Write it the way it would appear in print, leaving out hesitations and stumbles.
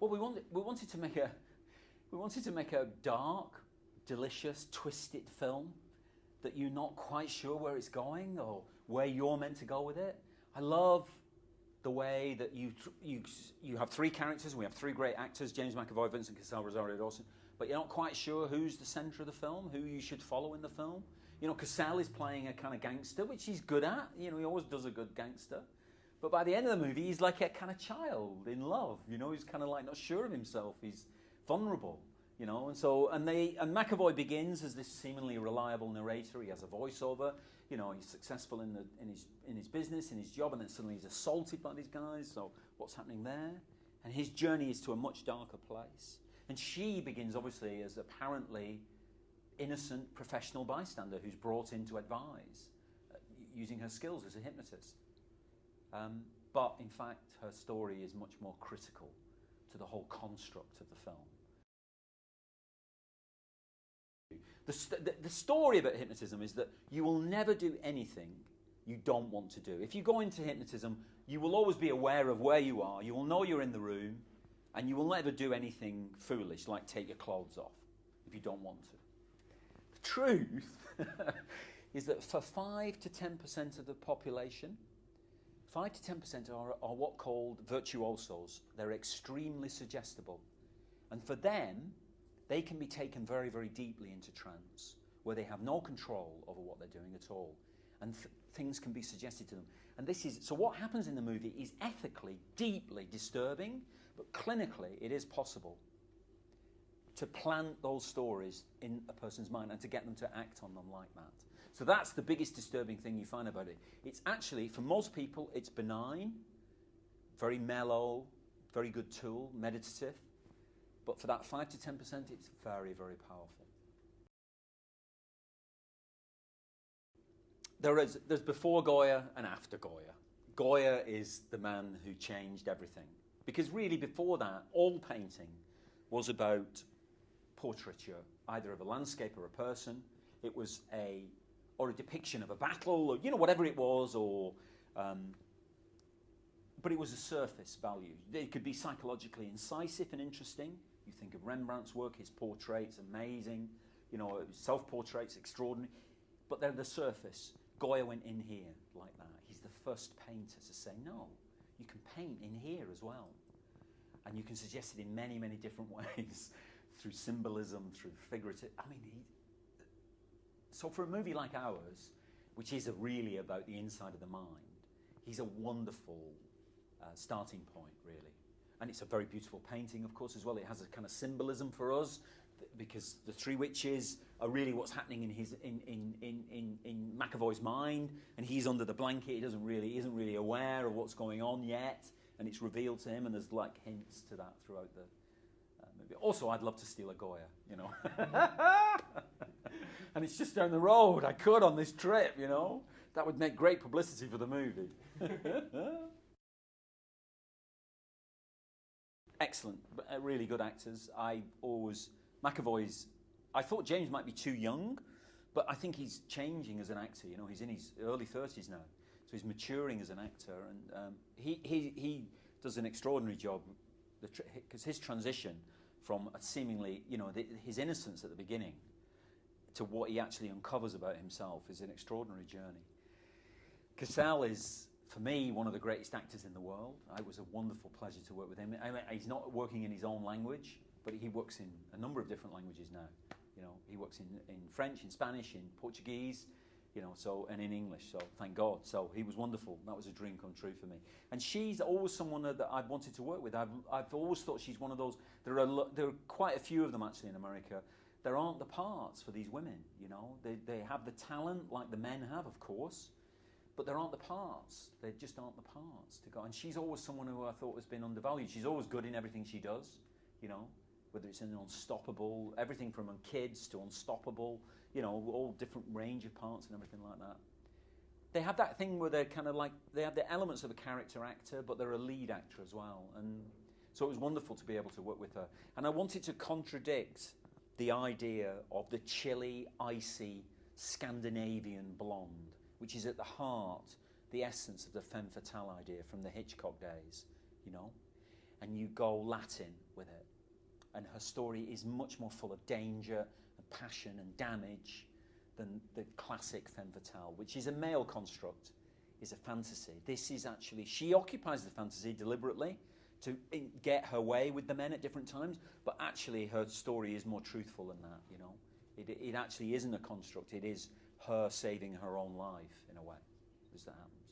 Well, we wanted to make a dark, delicious, twisted film that you're not quite sure where it's going or where you're meant to go with it. I love the way that you have three characters. We have three great actors: James McAvoy, Vincent Cassel, Rosario Dawson. But you're not quite sure who's the centre of the film, who you should follow in the film. You know, Cassel is playing a kind of gangster, which he's good at. You know, he always does a good gangster. But by the end of the movie, he's like a kind of child in love. You know, he's kind of like not sure of himself. He's vulnerable. You know, and McAvoy begins as this seemingly reliable narrator. He has a voiceover. You know, he's successful in his business, in his job, and then suddenly he's assaulted by these guys. So what's happening there? And his journey is to a much darker place. And she begins obviously as apparently innocent professional bystander who's brought in to advise, using her skills as a hypnotist. But in fact, her story is much more critical to the whole construct of the film. The story about hypnotism is that you will never do anything you don't want to do. If you go into hypnotism, you will always be aware of where you are. You will know you're in the room, and you will never do anything foolish like take your clothes off if you don't want to. The truth is that for 5 to 10% of the population, 5 to 10% are what called virtuosos. They're extremely suggestible. And for them, they can be taken very, very deeply into trance, where they have no control over what they're doing at all. And things can be suggested to them. And so what happens in the movie is ethically deeply disturbing, but clinically it is possible to plant those stories in a person's mind and to get them to act on them like that. So that's the biggest disturbing thing you find about it. It's actually, for most people, it's benign, very mellow, very good tool, meditative. But for that 5 to 10%, it's very, very powerful. There's before Goya and after Goya. Goya is the man who changed everything. Because really before that, all painting was about portraiture, either of a landscape or a person. It was a depiction of a battle, or whatever it was, but it was a surface value. It could be psychologically incisive and interesting. You think of Rembrandt's work, his portraits, amazing. Self-portraits, extraordinary. But they're the surface. Goya went in here like that. He's the first painter to say, no, you can paint in here as well. And you can suggest it in many, many different ways, through symbolism, through figurative. So for a movie like ours, which is really about the inside of the mind, he's a wonderful starting point, really. And it's a very beautiful painting, of course, as well. It has a kind of symbolism for us, because the three witches are really what's happening in McAvoy's mind, and he's under the blanket. He isn't really aware of what's going on yet, and it's revealed to him, and there's like hints to that throughout the movie. Also, I'd love to steal a Goya, and it's just down the road. I could on this trip, That would make great publicity for the movie. Excellent, really good actors. I thought James might be too young, but I think he's changing as an actor. He's in his early 30s now, so he's maturing as an actor, and he does an extraordinary job, because his transition from seemingly, his innocence at the beginning to what he actually uncovers about himself is an extraordinary journey. Cassel is, for me, one of the greatest actors in the world. It was a wonderful pleasure to work with him. He's not working in his own language, but he works in a number of different languages now. He works in French, in Spanish, in Portuguese, and in English. So thank God. So he was wonderful. That was a dream come true for me. And she's always someone that I've wanted to work with. I've always thought she's one of those. There are quite a few of them actually in America. There aren't the parts for these women. They have the talent like the men have, of course. But there aren't the parts. There just aren't the parts to go. And she's always someone who I thought has been undervalued. She's always good in everything she does, whether it's in Unstoppable, everything from Kids to Unstoppable, all different range of parts and everything like that. They have that thing where they're kind of like, they have the elements of a character actor, but they're a lead actor as well. And so it was wonderful to be able to work with her. And I wanted to contradict the idea of the chilly, icy, Scandinavian blonde, which is at the heart, the essence of the femme fatale idea from the Hitchcock days, and you go Latin with it. And her story is much more full of danger and passion and damage than the classic femme fatale, which is a male construct, is a fantasy. This is actually, she occupies the fantasy deliberately to get her way with the men at different times, but actually her story is more truthful than that, you know. It actually isn't a construct, it is her saving her own life, in a way. Does that happen?